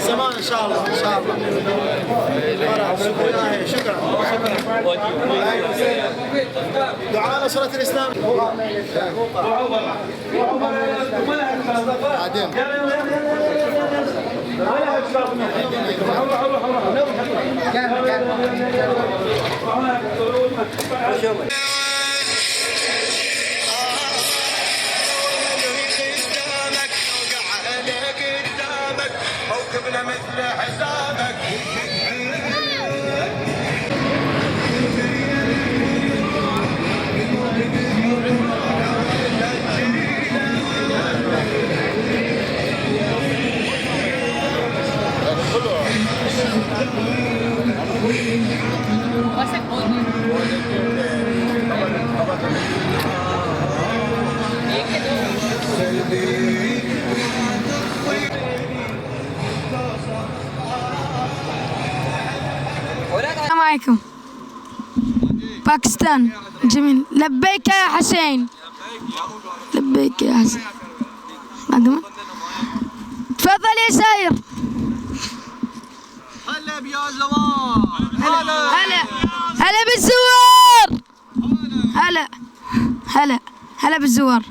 زمان ان شاء الله ان شاء الله. شكرا دعاء نصرة الاسلام. موكبنا مثل حسابك. السلام عليكم. باكستان جميل. لبيك يا حسين. لبيك يا حسين. تفضل يا ساير. هلا بيا زوار. هلا هلا بالزوار. هلا هلا هلا بالزوار.